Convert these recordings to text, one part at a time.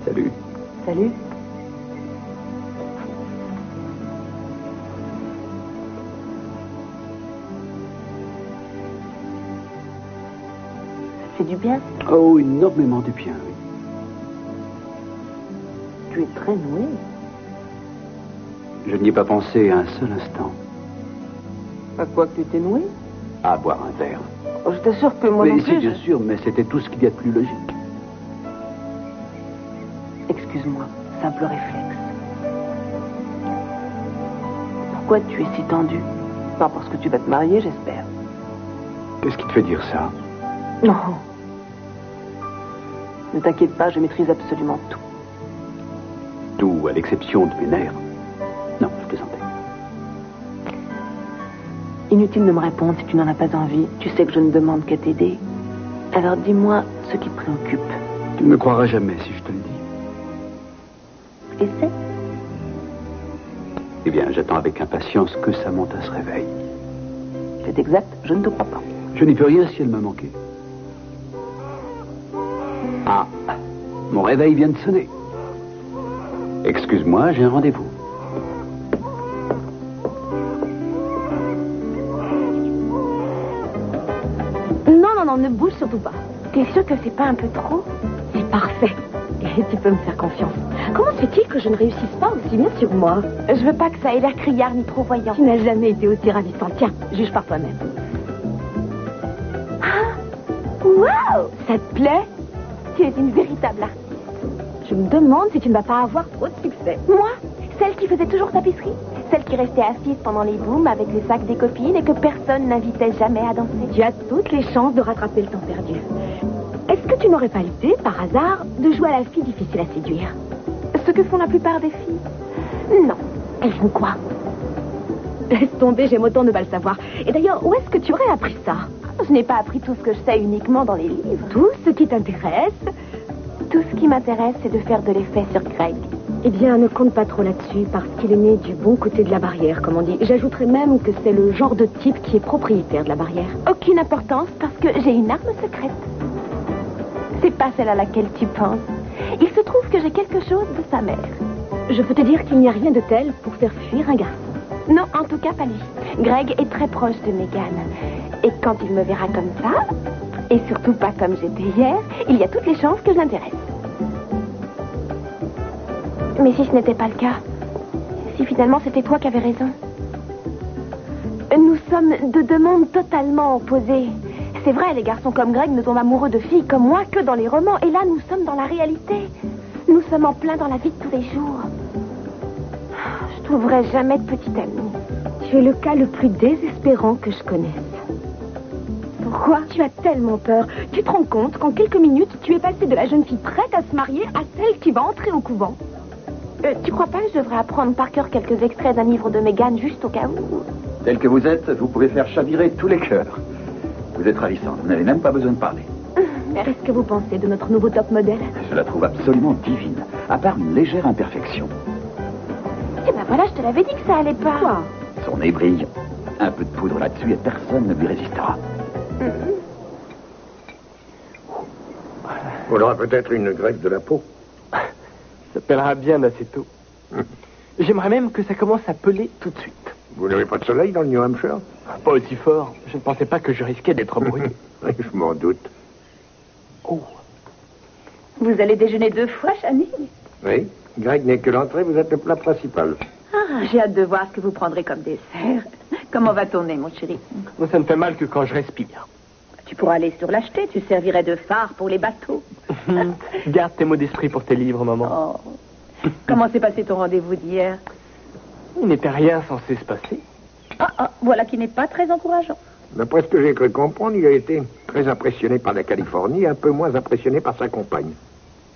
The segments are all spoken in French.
Salut. Salut. Ça fait du bien? Oh, énormément du bien, oui. Tu es très doué. Je n'y ai pas pensé un seul instant. À quoi que tu t'es noué? À boire un verre. Oh, je t'assure que moi Oui, non si, plus. bien sûr, mais c'était tout ce qu'il y a de plus logique. Excuse-moi, simple réflexe. Pourquoi tu es si tendu? Pas parce que tu vas te marier, j'espère. Qu'est-ce qui te fait dire ça? Non. Ne t'inquiète pas, je maîtrise absolument tout. Tout, à l'exception de mes nerfs. Non, je plaisantais. Inutile de me répondre si tu n'en as pas envie. Tu sais que je ne demande qu'à t'aider. Alors dis-moi ce qui te préoccupe. Tu ne me croiras jamais si je te le dis. Essaie. Eh bien, j'attends avec impatience que Samantha se réveille. C'est exact, je ne te crois pas. Je n'y peux rien si elle m'a manqué. Ah, mon réveil vient de sonner. Excuse-moi, j'ai un rendez-vous. Non, ne bouge surtout pas. T'es sûr que c'est pas un peu trop? C'est parfait. Et tu peux me faire confiance. Comment se fait-il que je ne réussisse pas aussi bien sur moi? Je veux pas que ça ait l'air criard ni trop voyant. Tu n'as jamais été aussi ravissant. Tiens, juge par toi-même. Ah! Waouh! Ça te plaît? Tu es une véritable artiste. Je me demande si tu ne vas pas avoir trop de succès. Moi? Celle qui faisait toujours tapisserie? Celle qui restait assise pendant les booms avec les sacs des copines et que personne n'invitait jamais à danser? Tu as toutes les chances de rattraper le temps perdu. Est-ce que tu n'aurais pas l'idée, par hasard, de jouer à la fille difficile à séduire? Ce que font la plupart des filles? Non. Elles font quoi? Laisse tomber, j'aime autant ne pas le savoir. Et d'ailleurs, où est-ce que tu aurais appris ça? Je n'ai pas appris tout ce que je sais uniquement dans les livres. Tout ce qui t'intéresse? Tout ce qui m'intéresse, c'est de faire de l'effet sur Greg. Eh bien, ne compte pas trop là-dessus, parce qu'il est né du bon côté de la barrière, comme on dit. J'ajouterais même que c'est le genre de type qui est propriétaire de la barrière. Aucune importance, parce que j'ai une arme secrète. C'est pas celle à laquelle tu penses. Il se trouve que j'ai quelque chose de sa mère. Je peux te dire qu'il n'y a rien de tel pour faire fuir un garçon. Non, en tout cas pas lui. Greg est très proche de Megan. Et quand il me verra comme ça, et surtout pas comme j'étais hier, il y a toutes les chances que je l'intéresse. Mais si ce n'était pas le cas, si finalement c'était toi qui avais raison. Nous sommes de deux mondes totalement opposés. C'est vrai, les garçons comme Greg ne tombent amoureux de filles comme moi que dans les romans. Et là, nous sommes dans la réalité. Nous sommes en plein dans la vie de tous les jours. Je trouverai jamais de petite amie. Tu es le cas le plus désespérant que je connaisse. Pourquoi? Tu as tellement peur. Tu te rends compte qu'en quelques minutes, tu es passée de la jeune fille prête à se marier à celle qui va entrer au couvent? Tu crois pas que je devrais apprendre par cœur quelques extraits d'un livre de Megan juste au cas où? Tel que vous êtes, vous pouvez faire chavirer tous les cœurs. Vous êtes ravissante, vous n'avez même pas besoin de parler. Qu'est-ce que vous pensez de notre nouveau top modèle? Je la trouve absolument divine, à part une légère imperfection. Eh ben voilà, je te l'avais dit que ça allait pas. Quoi? Son nez brille. Un peu de poudre là-dessus et personne ne lui résistera. On aura peut-être une greffe de la peau. Ça pèlera bien assez tôt. J'aimerais même que ça commence à peler tout de suite. Vous n'avez pas de soleil dans le New Hampshire? Pas aussi fort. Je ne pensais pas que je risquais d'être brûlé. Oui, je m'en doute. Oh. Vous allez déjeuner 2 fois, Chani? Oui, Greg n'est que l'entrée, vous êtes le plat principal. Ah, j'ai hâte de voir ce que vous prendrez comme dessert. Comment va ton nez, mon chéri? Moi, ça ne fait mal que quand je respire. Tu pourras aller sur l'acheter, tu servirais de phare pour les bateaux. Garde tes mots d'esprit pour tes livres, maman. Oh. Comment s'est passé ton rendez-vous d'hier? Il n'était rien censé se passer. Voilà qui n'est pas très encourageant. D'après ce que j'ai cru comprendre, il a été très impressionné par la Californie, un peu moins impressionné par sa compagne.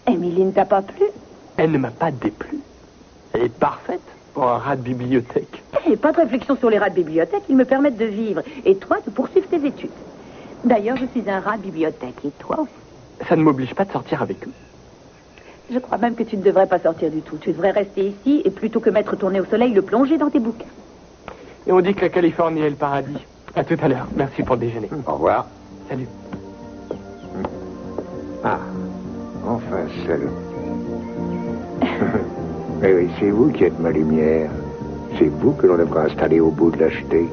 Émilie ne t'a pas plu? Elle ne m'a pas déplu. Elle est parfaite pour un rat de bibliothèque. Pas de réflexion sur les rats de bibliothèque, ils me permettent de vivre. Et toi, de poursuivre tes études. D'ailleurs, je suis un rat de bibliothèque. Et toi aussi? Ça ne m'oblige pas de sortir avec eux. Je crois même que tu ne devrais pas sortir du tout. Tu devrais rester ici et plutôt que mettre ton nez au soleil, le plonger dans tes bouquins. Et on dit que la Californie est le paradis. À tout à l'heure. Merci pour le déjeuner. Au revoir. Salut. Ah, enfin seul. Mais oui, c'est vous qui êtes ma lumière. C'est vous que l'on devra installer au bout de la jetée.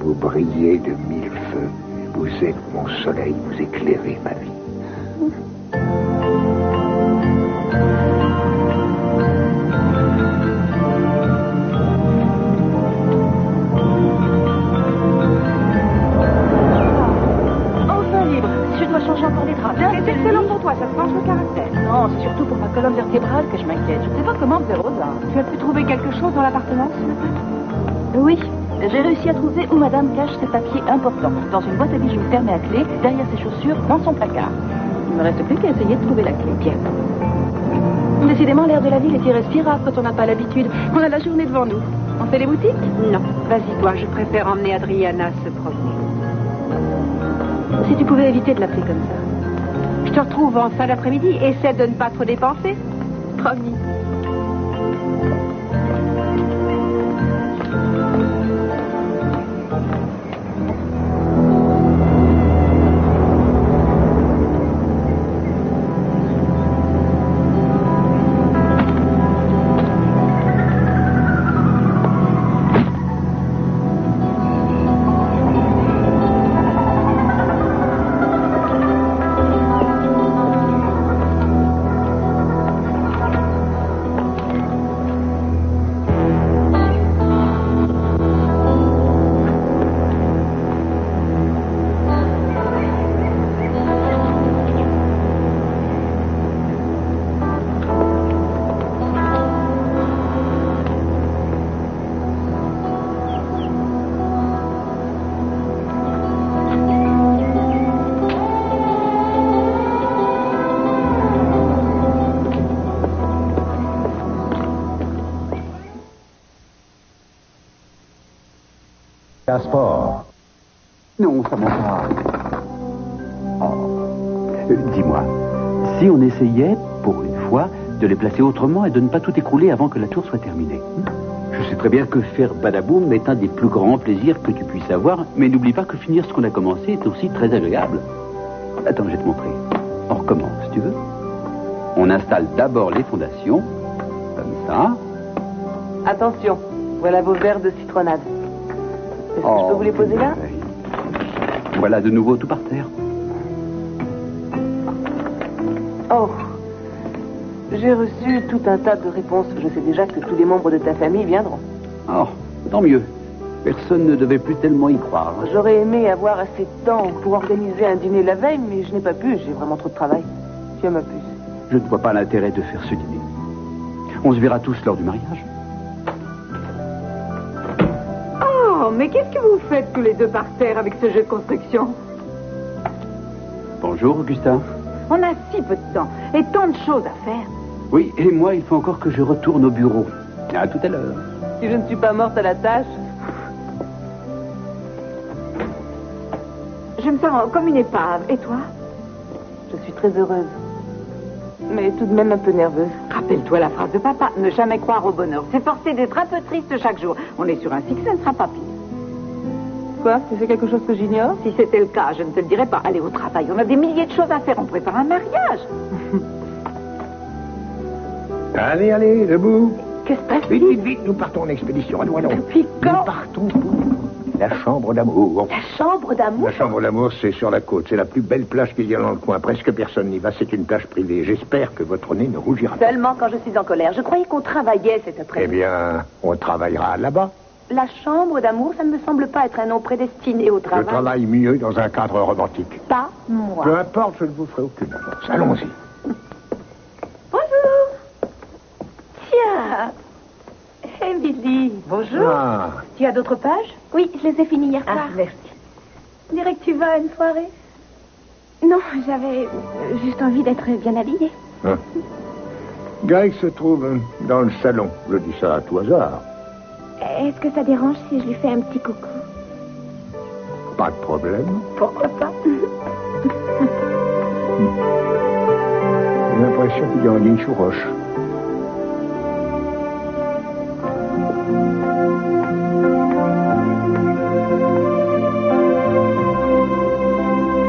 Vous brillez de mille feux. Vous êtes mon soleil, vous éclairez ma vie. Enfin libre. Si je dois changer encore les draps. C'est excellent pour toi, ça te change le caractère. Non, c'est surtout pour ma colonne vertébrale que je m'inquiète. Je ne sais pas comment faire aux arts. Tu as pu trouver quelque chose dans l'appartement, s'il te plaît? Oui, j'ai réussi à trouver où madame cache ses papiers importants. Dans une boîte à bijoux fermée à clé, derrière ses chaussures, dans son placard. Il ne me reste plus qu'à essayer de trouver la clé. Bien. Décidément, l'air de la ville est irrespirable quand on n'a pas l'habitude. On a la journée devant nous. On fait les boutiques? Non, vas-y toi, je préfère emmener Adriana se promener. Si tu pouvais éviter de l'appeler comme ça. Je te retrouve en fin d'après-midi. Essaie de ne pas trop dépenser. Promis. Sport. Non, ça m'en va. Oh. Dis-moi, si on essayait, pour une fois, de les placer autrement et de ne pas tout écrouler avant que la tour soit terminée. Je sais très bien que faire badaboum est un des plus grands plaisirs que tu puisses avoir, mais n'oublie pas que finir ce qu'on a commencé est aussi très agréable. Attends, je vais te montrer. On recommence, si tu veux. On installe d'abord les fondations, comme ça. Attention, voilà vos verres de citronnade. Est-ce que je peux vous les poser là? Voilà de nouveau tout par terre. Oh, j'ai reçu tout un tas de réponses. Je sais déjà que tous les membres de ta famille viendront. Oh, tant mieux. Personne ne devait plus tellement y croire. J'aurais aimé avoir assez de temps pour organiser un dîner la veille, mais je n'ai pas pu. J'ai vraiment trop de travail. Tiens ma puce. Je ne vois pas l'intérêt de faire ce dîner. On se verra tous lors du mariage. Oh, mais qu'est-ce que vous faites tous les deux par terre avec ce jeu de construction? Bonjour, Augustin. On a si peu de temps et tant de choses à faire. Oui, et moi, il faut encore que je retourne au bureau. À tout à l'heure. Si je ne suis pas morte à la tâche. Je me sens comme une épave. Et toi? Je suis très heureuse. Mais tout de même un peu nerveuse. Rappelle-toi la phrase de papa, ne jamais croire au bonheur. C'est forcé d'être un peu triste chaque jour. On est sur un cycle, ça ne sera pas pire. Quoi? Tu fais quelque chose que j'ignore? Si c'était le cas, je ne te le dirais pas. Allez au travail, on a des milliers de choses à faire. On prépare un mariage. Allez, allez, debout. Qu'est-ce que Vite, vite, vite, nous partons en expédition. Allons, allons. Depuis quand? Nous partons pour la chambre d'amour. La chambre d'amour? La chambre d'amour, c'est sur la côte. C'est la plus belle plage qu'il y a dans le coin. Presque personne n'y va. C'est une plage privée. J'espère que votre nez ne rougira pas. Seulement quand je suis en colère. Je croyais qu'on travaillait cet Eh après-midi. bien, on travaillera là-bas. La chambre d'amour, ça ne me semble pas être un nom prédestiné au Je travail. travaille mieux dans un cadre romantique. Pas moi. Peu importe, je ne vous ferai aucune avance. Allons-y. Bonjour. Tiens. Emily. Bonjour. Ah, Tu as d'autres pages? Oui, je les ai finis hier Ah, soir. merci. On dirait que tu vas à une soirée. Non, j'avais juste envie d'être bien habillée. hein. Greg se trouve dans le salon. Je dis ça à tout hasard. Est-ce que ça dérange si je lui fais un petit coucou? Pas de problème. Pourquoi pas? J'ai l'impression qu'il y a une sous roche.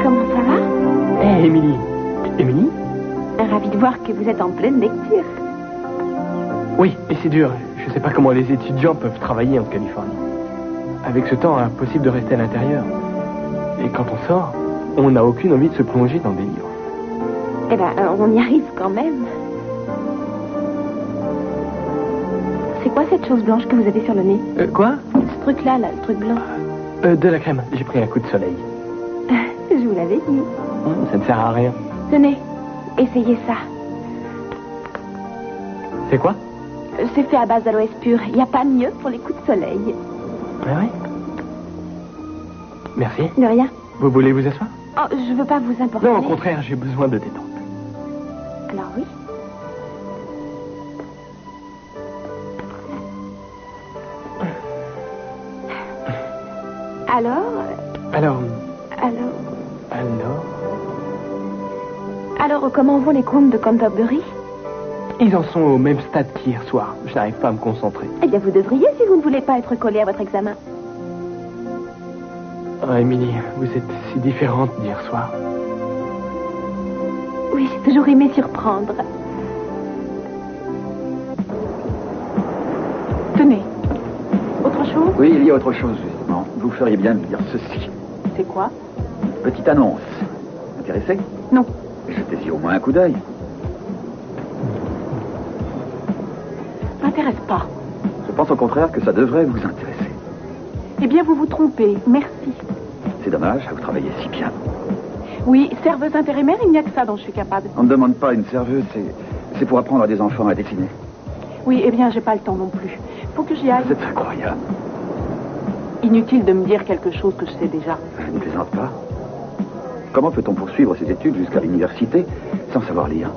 Comment ça va? Hé, Émilie. Émilie? Ravi de voir que vous êtes en pleine lecture. Oui, et c'est dur. Je ne sais pas comment les étudiants peuvent travailler en Californie. Avec ce temps, impossible de rester à l'intérieur. Et quand on sort, on n'a aucune envie de se plonger dans des livres. Eh ben, on y arrive quand même. C'est quoi cette chose blanche que vous avez sur le nez? Quoi? Ce truc-là, là, le truc blanc. De la crème. J'ai pris un coup de soleil. Je vous l'avais dit. Ça ne sert à rien. Tenez, essayez ça. C'est quoi? C'est fait à base d'aloès pur. Il n'y a pas mieux pour les coups de soleil. Ah oui? Merci. De rien. Vous voulez vous asseoir? Oh, je veux pas vous importer. Non, au contraire, j'ai besoin de détente. Alors oui. Alors, comment vont les contes de Canterbury? Ils en sont au même stade qu'hier soir. Je n'arrive pas à me concentrer. Eh bien, vous devriez si vous ne voulez pas être collé à votre examen. Oh, Émilie, vous êtes si différente d'hier soir. Oui, j'ai toujours aimé surprendre. Tenez. Autre chose? Oui, il y a autre chose, justement. Vous feriez bien de lire ceci. C'est quoi? Petite annonce. Intéressé? Non. Jetez-y au moins un coup d'œil. M'intéresse pas. Je pense au contraire que ça devrait vous intéresser. Eh bien, vous vous trompez. Merci. C'est dommage, vous travaillez si bien. Oui, serveuse intérimaire, il n'y a que ça dont je suis capable. On ne demande pas une serveuse, c'est pour apprendre à des enfants à dessiner. Oui, eh bien, j'ai pas le temps non plus. Faut que j'y aille. Vous êtes incroyable. Inutile de me dire quelque chose que je sais déjà. Je ne plaisante pas. Comment peut-on poursuivre ses études jusqu'à l'université sans savoir lire?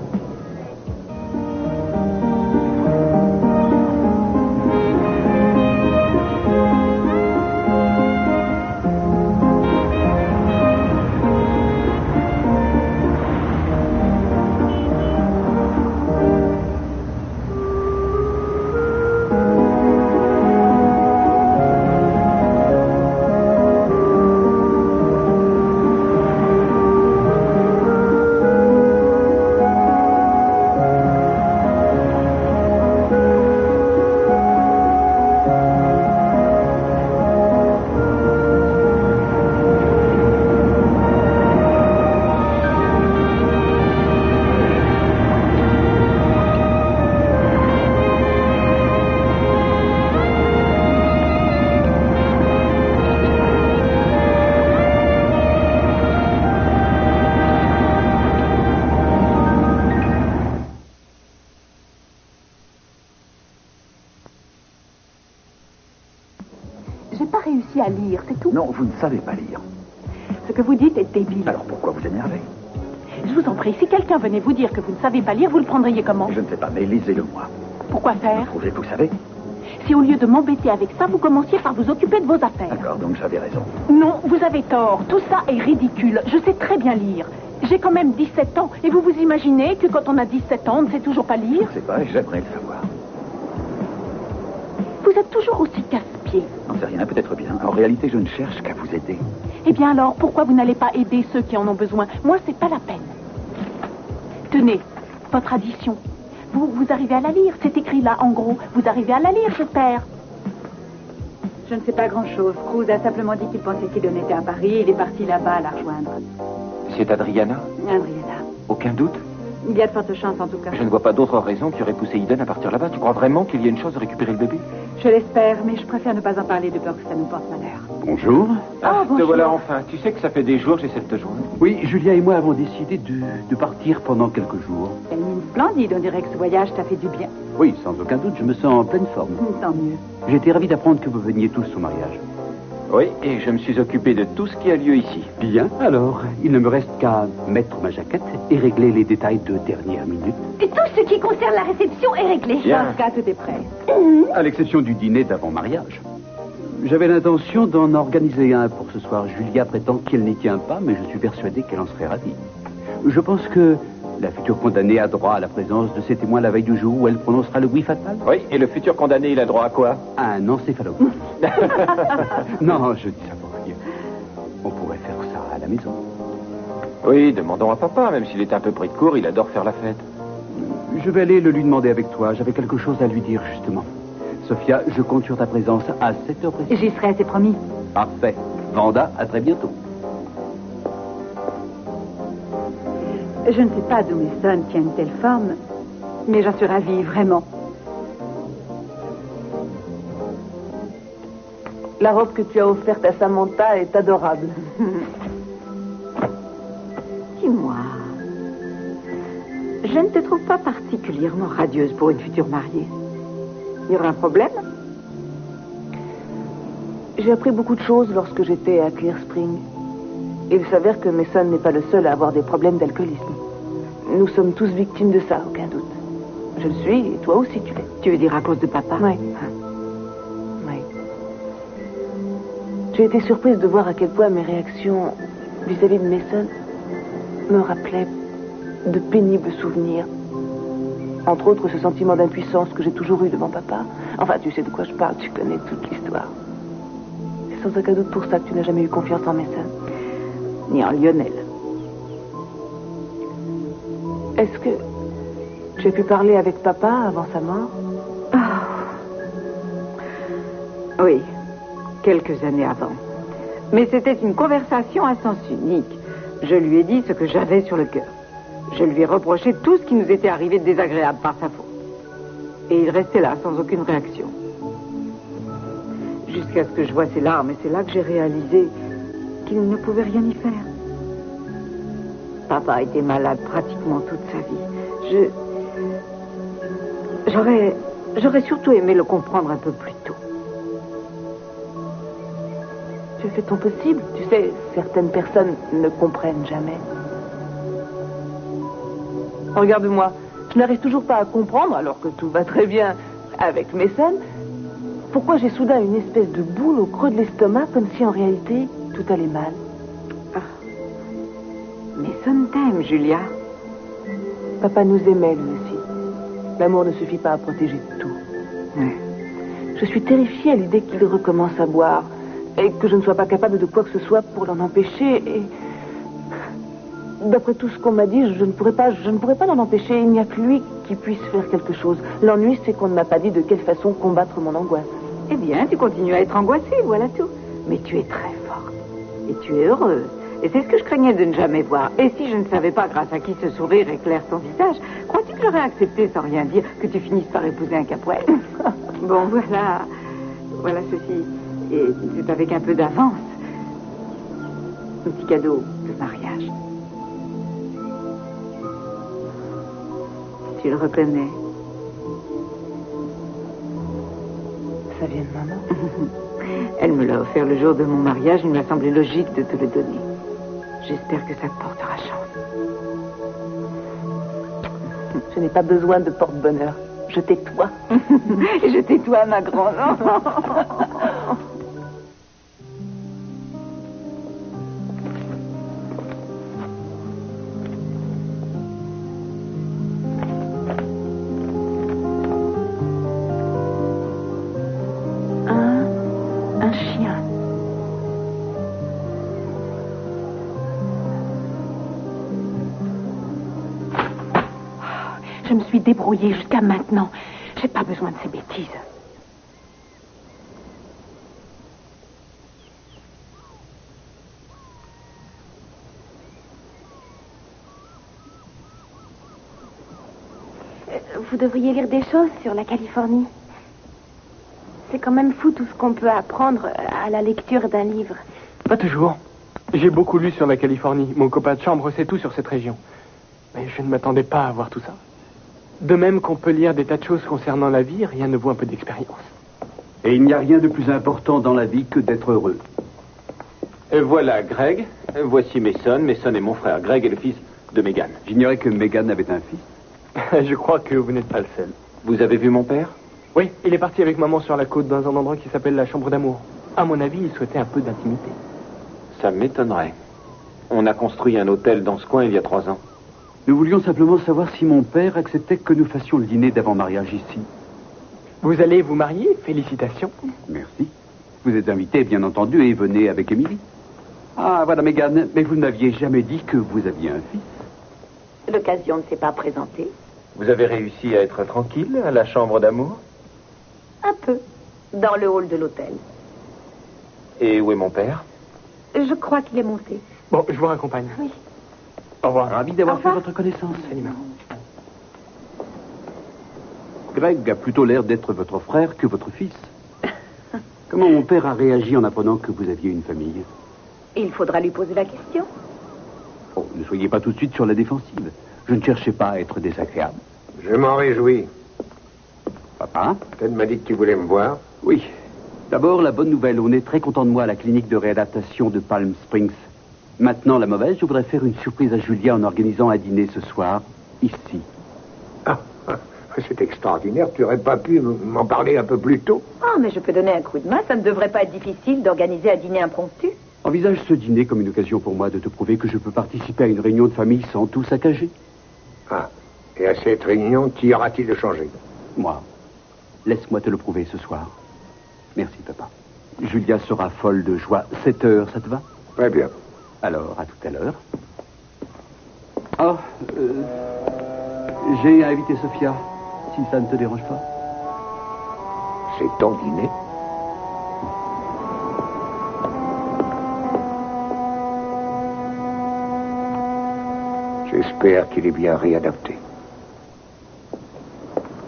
J'ai pas réussi à lire, c'est tout. Non, vous ne savez pas lire. Ce que vous dites est débile. Alors pourquoi vous énervez? Je vous en prie, si quelqu'un venait vous dire que vous ne savez pas lire, vous le prendriez comment? Je ne sais pas, mais lisez-le moi. Pourquoi faire? Trouvez que vous savez? Si au lieu de m'embêter avec ça, vous commenciez par vous occuper de vos affaires. D'accord, donc j'avais raison. Non, vous avez tort. Tout ça est ridicule. Je sais très bien lire. J'ai quand même 17 ans. Et vous vous imaginez que quand on a 17 ans, on ne sait toujours pas Je lire? ne sais pas, et j'aimerais le savoir. Vous êtes toujours aussi casse-pied. N'en sais rien, peut-être bien. En réalité, je ne cherche qu'à vous aider. Eh bien alors, pourquoi vous n'allez pas aider ceux qui en ont besoin? Moi, c'est pas la peine. Tenez, votre addition. Vous arrivez à la lire. C'est écrit là, en gros. Vous arrivez à la lire, j'espère. Je ne sais pas grand-chose. Cruz a simplement dit qu'il pensait qu'Eden était à Paris et il est parti là-bas à la rejoindre. C'est Adriana? Adriana. Aucun doute? Il y a de fortes chances en tout cas. Je ne vois pas d'autre raison qui aurait poussé Eden à partir là-bas. Tu crois vraiment qu'il y a une chance de récupérer le bébé? Je l'espère, mais je préfère ne pas en parler de peur que ça nous porte malheur. Bonjour. Ah, Te bonjour. voilà enfin. Tu sais que ça fait des jours que j'essaie de te joindre. Oui, Julia et moi avons décidé de partir pendant quelques jours. C'est une splendide, on dirait que ce voyage t'a fait du bien. Oui, sans aucun doute, je me sens en pleine forme. Tant mieux. J'ai été ravi d'apprendre que vous veniez tous au mariage. Oui, et je me suis occupé de tout ce qui a lieu ici. Bien, alors, il ne me reste qu'à mettre ma jaquette et régler les détails de dernière minute. Et tout ce qui concerne la réception est réglé. Bien. Dans ce cas, tout est prêt. À l'exception du dîner d'avant-mariage. J'avais l'intention d'en organiser un pour ce soir. Julia prétend qu'elle n'y tient pas, mais je suis persuadé qu'elle en serait ravie. Je pense que la future condamnée a droit à la présence de ses témoins la veille du jour où elle prononcera le oui fatal. Oui, et le futur condamné, il a droit à quoi? À un encéphalogramme. Non, je dis ça pour rire. On pourrait faire ça à la maison. Oui, demandons à papa, même s'il est un peu pris de court, il adore faire la fête. Je vais aller le lui demander avec toi. J'avais quelque chose à lui dire, justement. Sophia, je compte sur ta présence à 7h précises. J'y serai, c'est promis. Parfait. Vanda, à très bientôt. Je ne sais pas d'où Mason tient une telle forme, mais j'en suis ravie, vraiment. La robe que tu as offerte à Samantha est adorable. Dis-moi, je ne te trouve pas particulièrement radieuse pour une future mariée. Il y aura un problème? J'ai appris beaucoup de choses lorsque j'étais à Clear Spring. Il s'avère que Mason n'est pas le seul à avoir des problèmes d'alcoolisme. Nous sommes tous victimes de ça, aucun doute. Je le suis, et toi aussi tu l'es. Tu veux dire à cause de papa? Oui. Oui. J'ai été surprise de voir à quel point mes réactions vis-à-vis de Mason me rappelaient de pénibles souvenirs. Entre autres, ce sentiment d'impuissance que j'ai toujours eu devant papa. Enfin, tu sais de quoi je parle, tu connais toute l'histoire. C'est sans aucun doute pour ça que tu n'as jamais eu confiance en Mason. Ni en Lionel. Est-ce que tu as pu parler avec papa avant sa mort? Oui, quelques années avant. Mais c'était une conversation à sens unique. Je lui ai dit ce que j'avais sur le cœur. Je lui ai reproché tout ce qui nous était arrivé de désagréable par sa faute. Et il restait là, sans aucune réaction. Jusqu'à ce que je voie ses larmes, et c'est là que j'ai réalisé qu'il ne pouvait rien y faire. Papa a été malade pratiquement toute sa vie. J'aurais surtout aimé le comprendre un peu plus tôt. Tu as fait ton possible. Tu sais, certaines personnes ne comprennent jamais. Regarde-moi, je n'arrive toujours pas à comprendre, alors que tout va très bien avec Mason, pourquoi j'ai soudain une espèce de boule au creux de l'estomac, comme si en réalité tout allait mal. Mason t'aime, Julia. Papa nous aimait, lui aussi. L'amour ne suffit pas à protéger tout. Je suis terrifiée à l'idée qu'il recommence à boire et que je ne sois pas capable de quoi que ce soit pour l'en empêcher. Et d'après tout ce qu'on m'a dit, je ne pourrais pas l'en empêcher. Il n'y a que lui qui puisse faire quelque chose. L'ennui, c'est qu'on ne m'a pas dit de quelle façon combattre mon angoisse. Eh bien, tu continues à être angoissée, voilà tout. Mais tu es très forte. Et tu es heureuse. Et c'est ce que je craignais de ne jamais voir. Et si je ne savais pas grâce à qui ce sourire éclaire ton visage, crois-tu que j'aurais accepté sans rien dire que tu finisses par épouser un Capwell? Bon, voilà ceci. Et c'est avec un peu d'avance. Un petit cadeau de mariage. Tu le reconnais? Ça vient de maman. Elle me l'a offert le jour de mon mariage. Il m'a semblé logique de te le donner. J'espère que ça te portera chance. Je n'ai pas besoin de porte-bonheur. Je tais-toi. Je tais-toi, ma grande. Un chien. Je me suis débrouillée jusqu'à maintenant. J'ai pas besoin de ces bêtises. Vous devriez lire des choses sur la Californie. C'est quand même fou tout ce qu'on peut apprendre à la lecture d'un livre. Pas toujours. J'ai beaucoup lu sur la Californie. Mon copain de chambre sait tout sur cette région. Mais je ne m'attendais pas à voir tout ça. De même qu'on peut lire des tas de choses concernant la vie, rien ne vaut un peu d'expérience. Et il n'y a rien de plus important dans la vie que d'être heureux. Et voilà Greg. Voici Mason. Mason est mon frère. Greg est le fils de Megan. J'ignorais que Megan avait un fils. Je crois que vous n'êtes pas le seul. Vous avez vu mon père? Oui, il est parti avec maman sur la côte dans un endroit qui s'appelle la Chambre d'amour. À mon avis, il souhaitait un peu d'intimité. Ça m'étonnerait. On a construit un hôtel dans ce coin il y a 3 ans. Nous voulions simplement savoir si mon père acceptait que nous fassions le dîner d'avant-mariage ici. Vous allez vous marier? Félicitations. Merci. Vous êtes invité, bien entendu, et venez avec Émilie. Ah, voilà, Megan, mais vous ne m'aviez jamais dit que vous aviez un fils. L'occasion ne s'est pas présentée. Vous avez réussi à être tranquille à la chambre d'amour? Un peu. Dans le hall de l'hôtel. Et où est mon père? Je crois qu'il est monté. Bon, je vous raccompagne. Oui. Au revoir. Ravi d'avoir Au fait revoir. votre connaissance. Salut, maman. Greg a plutôt l'air d'être votre frère que votre fils. Comment mon père a réagi en apprenant que vous aviez une famille? Il faudra lui poser la question. Oh, ne soyez pas tout de suite sur la défensive. Je ne cherchais pas à être désagréable. Je m'en réjouis. Papa? Ted m'a dit que tu voulais me voir. Oui. D'abord, la bonne nouvelle. On est très content de moi à la clinique de réadaptation de Palm Springs. Maintenant, la mauvaise, je voudrais faire une surprise à Julia en organisant un dîner ce soir, ici. C'est extraordinaire. Tu n'aurais pas pu m'en parler un peu plus tôt? Ah, mais je peux donner un coup de main. Ça ne devrait pas être difficile d'organiser un dîner impromptu. Envisage ce dîner comme une occasion pour moi de te prouver que je peux participer à une réunion de famille sans tout saccager. Ah. Et à cette réunion, qui aura-t-il de changé? Moi. Laisse-moi te le prouver ce soir. Merci, papa. Julia sera folle de joie. 7 heures, ça te va? Très bien. Alors, à tout à l'heure. Oh, j'ai invité Sophia, si ça ne te dérange pas. C'est ton dîner? J'espère qu'il est bien réadapté.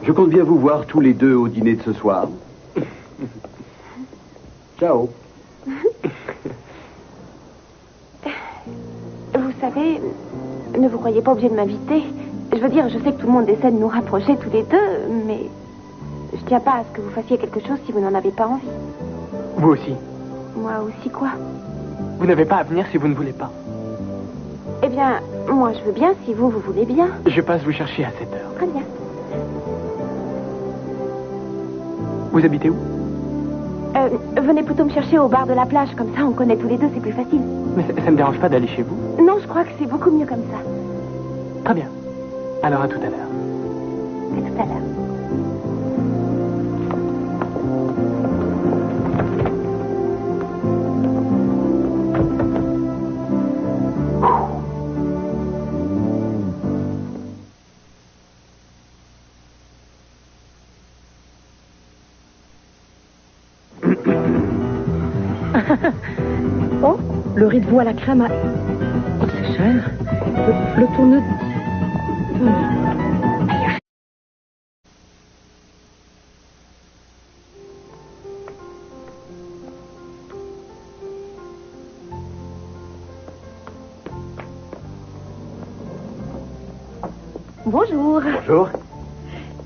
Je compte bien vous voir tous les deux au dîner de ce soir. Ciao. Vous savez, ne vous croyez pas obligé de m'inviter. Je veux dire, je sais que tout le monde essaie de nous rapprocher tous les deux, mais je tiens pas à ce que vous fassiez quelque chose si vous n'en avez pas envie. Vous aussi. Moi aussi, quoi? Vous n'avez pas à venir si vous ne voulez pas. Eh bien, moi, je veux bien si vous voulez bien. Je passe vous chercher à 7 heures. Très bien. Vous habitez où? Venez plutôt me chercher au bar de la plage, comme ça on connaît tous les deux, c'est plus facile. Mais ça ne dérange pas d'aller chez vous? Non, je crois que c'est beaucoup mieux comme ça. Très bien. Alors à tout à l'heure. À tout à l'heure. Oh, le riz de veau à la crème à... Oh, c'est cher. Le tourne... Bonjour. Bonjour.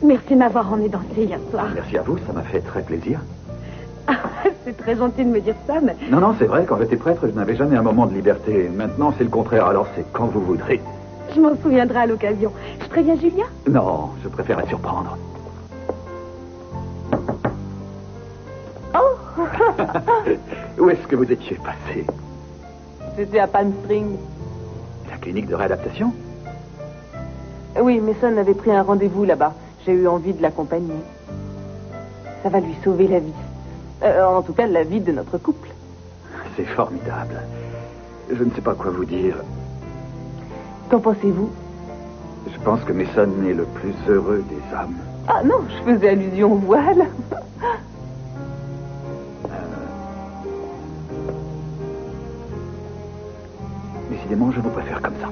Merci de m'avoir emmené danser hier soir. Merci à vous, ça m'a fait très plaisir. Ah, c'est très gentil de me dire ça, mais... Non, c'est vrai, quand j'étais prêtre, je n'avais jamais un moment de liberté. Maintenant, c'est le contraire, alors c'est quand vous voudrez. Je m'en souviendrai à l'occasion. Je préviens Julia? Non, je préfère la surprendre. Oh. Où est-ce que vous étiez passé? J'étais à Palm Springs. La clinique de réadaptation? Oui, Mason avait pris un rendez-vous là-bas. J'ai eu envie de l'accompagner. Ça va lui sauver la vie. En tout cas, la vie de notre couple. C'est formidable. Je ne sais pas quoi vous dire. Qu'en pensez-vous? Je pense que Mason est le plus heureux des hommes. Ah non, je faisais allusion au voile. Décidément, je vous préfère comme ça.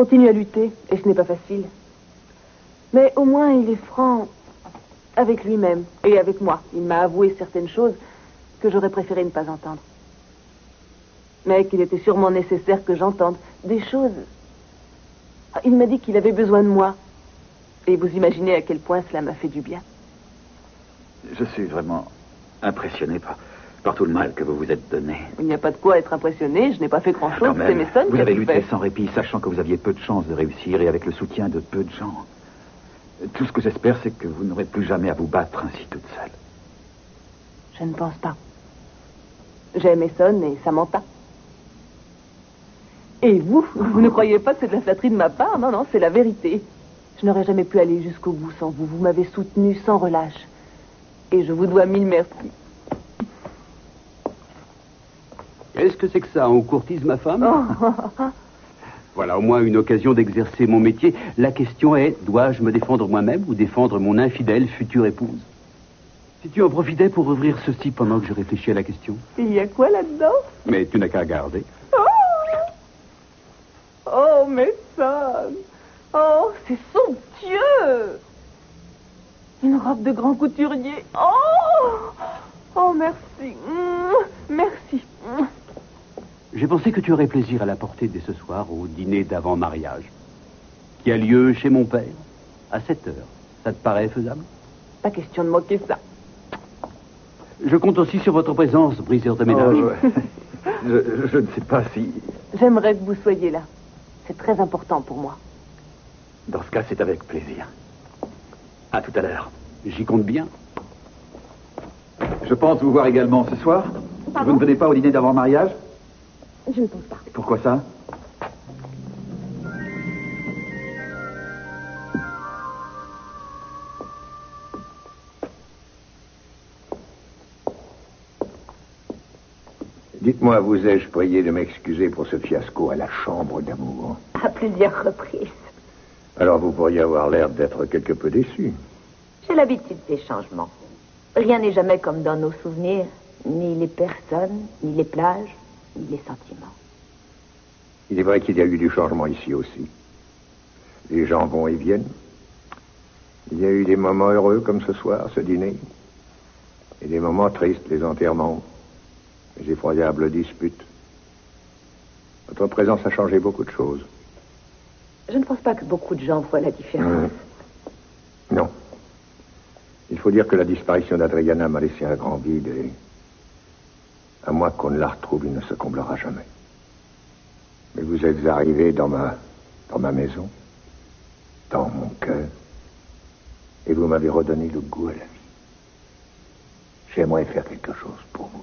continue à lutter, et ce n'est pas facile. Mais au moins, il est franc avec lui-même et avec moi. Il m'a avoué certaines choses que j'aurais préféré ne pas entendre. Mais qu'il était sûrement nécessaire que j'entende des choses. Il m'a dit qu'il avait besoin de moi. Et vous imaginez à quel point cela m'a fait du bien. Je suis vraiment impressionné par tout le mal que vous vous êtes donné. Il n'y a pas de quoi être impressionné. Je n'ai pas fait grand-chose. Quand même, C'est Mason vous qui a avez tout lutté fait. sans répit, sachant que vous aviez peu de chances de réussir et avec le soutien de peu de gens. Tout ce que j'espère, c'est que vous n'aurez plus jamais à vous battre ainsi toute seule. Je ne pense pas. J'ai Mason et Samantha. Et vous ne croyez pas que c'est de la flatterie de ma part? Non, non, c'est la vérité. Je n'aurais jamais pu aller jusqu'au bout sans vous. Vous m'avez soutenu sans relâche. Et je vous dois 1000 merci. Qu'est-ce que c'est que ça? On courtise ma femme? Oh. Voilà au moins une occasion d'exercer mon métier. La question est, dois-je me défendre moi-même ou défendre mon infidèle future épouse? Si tu en profitais pour ouvrir ceci pendant que je réfléchis à la question. Il y a quoi là-dedans? Mais tu n'as qu'à regarder. Oh, Mason. Oh, c'est somptueux. Une robe de grand couturier. Oh, merci. Merci. J'ai pensé que tu aurais plaisir à la porter dès ce soir au dîner d'avant-mariage, qui a lieu chez mon père, à 7 heures. Ça te paraît faisable? Pas question de moquer ça. Je compte aussi sur votre présence, briseur de ménage. Je ne sais pas si... J'aimerais que vous soyez là. C'est très important pour moi. Dans ce cas, c'est avec plaisir. À tout à l'heure. J'y compte bien. Je pense vous voir également ce soir. Pardon? Vous ne venez pas au dîner d'avant-mariage? Je ne pense pas. Pourquoi ça? Dites-moi, vous ai-je prié de m'excuser pour ce fiasco à la chambre d'amour? À plusieurs reprises. Alors vous pourriez avoir l'air d'être quelque peu déçu. J'ai l'habitude des changements. Rien n'est jamais comme dans nos souvenirs. Ni les personnes, ni les plages, ni les sentiments. Il est vrai qu'il y a eu du changement ici aussi. Les gens vont et viennent. Il y a eu des moments heureux comme ce soir, ce dîner. Et des moments tristes, les enterrements, les effroyables disputes. Votre présence a changé beaucoup de choses. Je ne pense pas que beaucoup de gens voient la différence. Non. Il faut dire que la disparition d'Adriana m'a laissé un grand vide et... à moins qu'on ne la retrouve, il ne se comblera jamais. Mais vous êtes arrivé dans ma maison, dans mon cœur, et vous m'avez redonné le goût à la vie. J'aimerais faire quelque chose pour vous.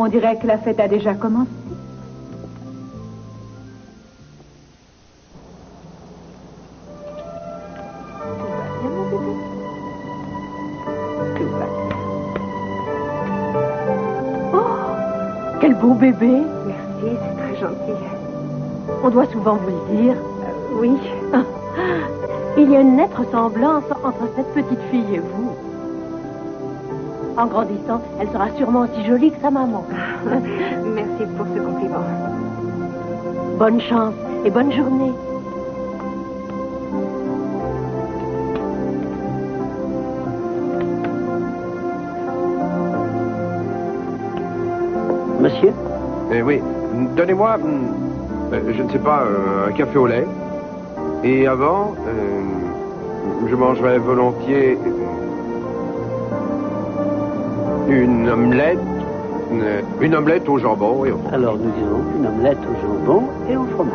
On dirait que la fête a déjà commencé. Oh, quel beau bébé. Merci, c'est très gentil. On doit souvent vous le dire. Oui. Il y a une nette ressemblance entre cette petite fille et vous. En grandissant, elle sera sûrement aussi jolie que sa maman. Merci pour ce compliment. Bonne chance et bonne journée. Monsieur? Oui, donnez-moi, je ne sais pas, un café au lait. Et avant, je mangerais volontiers une omelette au jambon et au fromage. Alors nous disons une omelette au jambon et au fromage.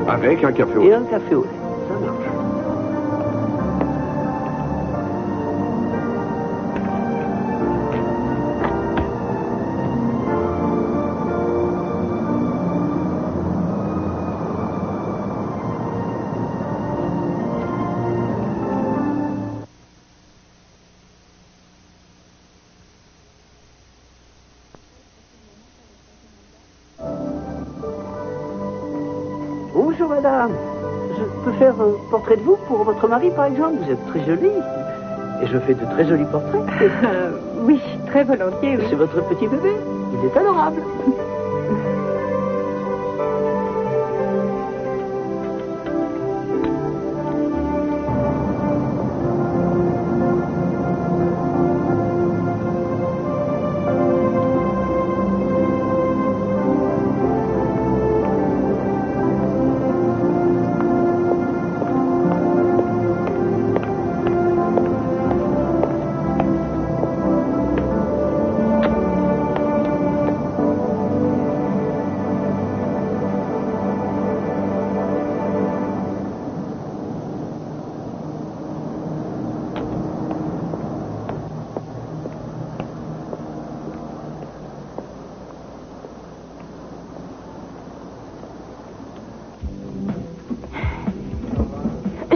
Avec un café au Et lait. un café au lait. Ça marche. Bonjour, madame. Je peux faire un portrait de vous pour votre mari, par exemple? Vous êtes très jolie. Et je fais de très jolis portraits. Oui, très volontiers, oui. C'est votre petit bébé. Il est adorable.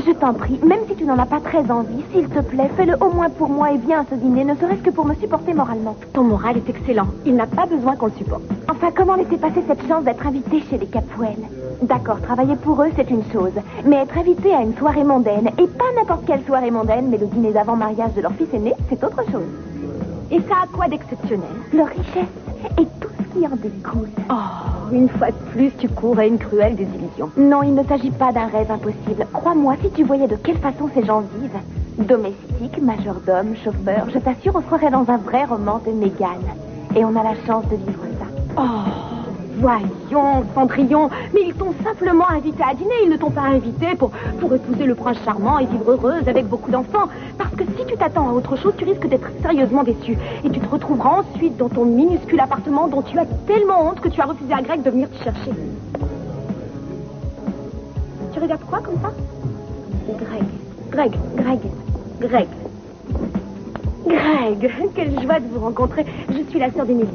Je t'en prie, même si tu n'en as pas très envie, s'il te plaît, fais-le au moins pour moi et viens à ce dîner, ne serait-ce que pour me supporter moralement. Ton moral est excellent. Il n'a pas besoin qu'on le supporte. Enfin, comment laisser passer cette chance d'être invité chez les Capwell? D'accord, travailler pour eux, c'est une chose. Mais être invité à une soirée mondaine, et pas n'importe quelle soirée mondaine, mais le dîner d'avant-mariage de leur fils aîné, c'est autre chose. Et ça a quoi d'exceptionnel? Leur richesse et tout ce qui en découle. Oh, une fois de plus, tu cours à une cruelle désillusion. Non, il ne s'agit pas d'un rêve impossible. Crois-moi, si tu voyais de quelle façon ces gens vivent. Domestique, majordome, chauffeur, je t'assure, on serait dans un vrai roman de Mégane. Et on a la chance de vivre ça. Oh, voyons, Cendrillon, mais ils t'ont simplement invité à dîner. Ils ne t'ont pas invité pour épouser le prince charmant et vivre heureuse avec beaucoup d'enfants. Parce que si tu t'attends à autre chose, tu risques d'être sérieusement déçu. Et tu te retrouveras ensuite dans ton minuscule appartement dont tu as tellement honte que tu as refusé à Greg de venir te chercher. Tu regardes quoi comme ça? Greg, quelle joie de vous rencontrer. Je suis la sœur d'Émilie.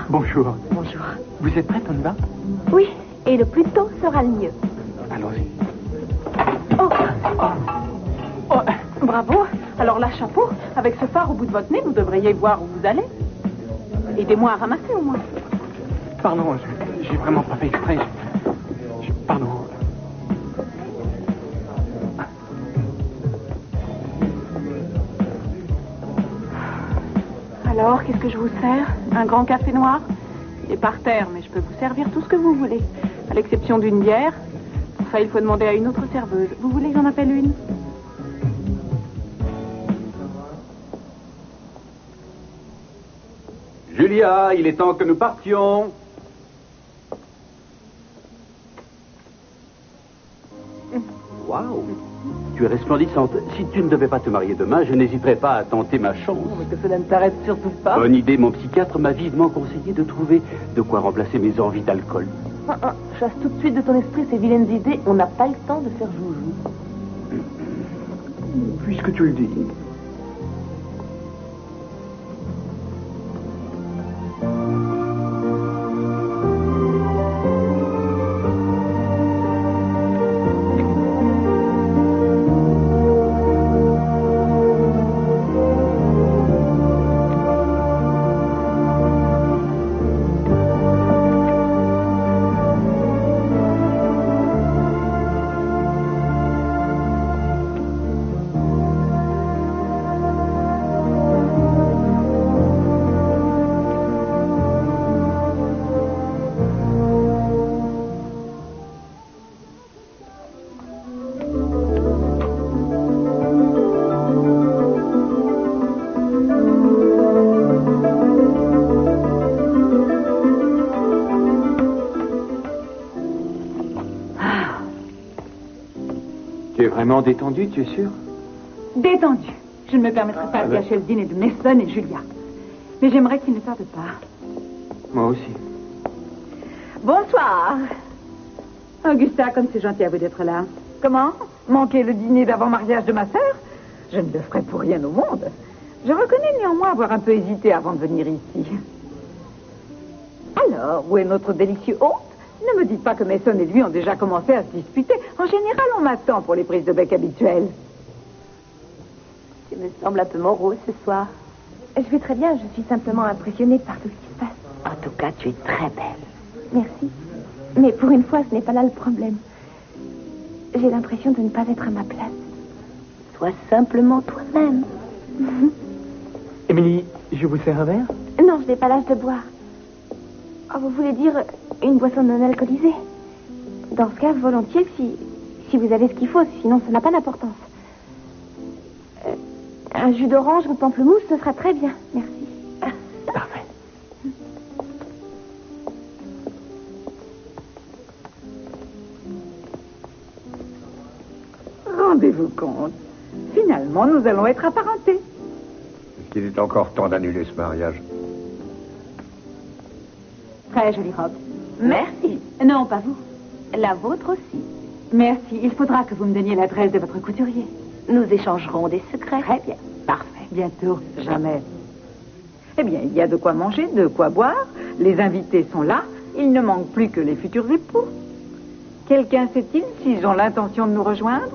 Bonjour. Bonjour. Vous êtes prête, on y va? Oui, et le plus tôt sera le mieux. Allons-y. Oh, bravo. Alors là, chapeau. Avec ce phare au bout de votre nez, vous devriez voir où vous allez. Aidez-moi à ramasser au moins. Pardon, j'ai vraiment pas fait exprès. Pardon. Alors, qu'est-ce que je vous sers? Un grand café noir? Il est par terre, mais je peux vous servir tout ce que vous voulez. À l'exception d'une bière. Pour ça, il faut demander à une autre serveuse. Vous voulez que j'en appelle une? Julia, il est temps que nous partions. Waouh, tu es resplendissante. Si tu ne devais pas te marier demain, je n'hésiterais pas à tenter ma chance. Que cela ne t'arrête surtout pas. Bonne idée, mon psychiatre m'a vivement conseillé de trouver de quoi remplacer mes envies d'alcool. Chasse tout de suite de ton esprit ces vilaines idées. On n'a pas le temps de faire joujou. Puisque tu le dis. Tu es vraiment détendu, tu es sûr? Détendu. Je ne me permettrai pas de gâcher le dîner de Mason et Julia. Mais j'aimerais qu'ils ne tardent pas. Moi aussi. Bonsoir. Augusta, comme c'est gentil à vous d'être là. Comment? Manquer le dîner d'avant-mariage de ma sœur? Je ne le ferai pour rien au monde. Je reconnais néanmoins avoir un peu hésité avant de venir ici. Alors, où est notre délicieux hôte? Ne me dites pas que Mason et lui ont déjà commencé à se disputer. En général, on m'attend pour les prises de bec habituelles. Tu me sembles un peu morose ce soir. Je vais très bien, je suis simplement impressionnée par tout ce qui se passe. En tout cas, tu es très belle. Merci. Mais pour une fois, ce n'est pas là le problème. j'ai l'impression de ne pas être à ma place. Sois simplement toi-même. Émilie, je vous sers un verre? Non, je n'ai pas l'âge de boire. Oh, vous voulez dire une boisson non alcoolisée? Dans ce cas, volontiers, si vous avez ce qu'il faut, sinon ça n'a pas d'importance. Un jus d'orange ou de pamplemousse, ce sera très bien. Merci. Parfait. Rendez-vous compte. Finalement, nous allons être apparentés. Est-ce qu'il est encore temps d'annuler ce mariage? Très jolie robe. Merci. Non, pas vous. La vôtre aussi. Merci. Il faudra que vous me donniez l'adresse de votre couturier. Nous échangerons des secrets. Très bien. Parfait. Bientôt. Jamais. Eh bien, il y a de quoi manger, de quoi boire. Les invités sont là. Il ne manque plus que les futurs époux. Quelqu'un sait-il s'ils ont l'intention de nous rejoindre?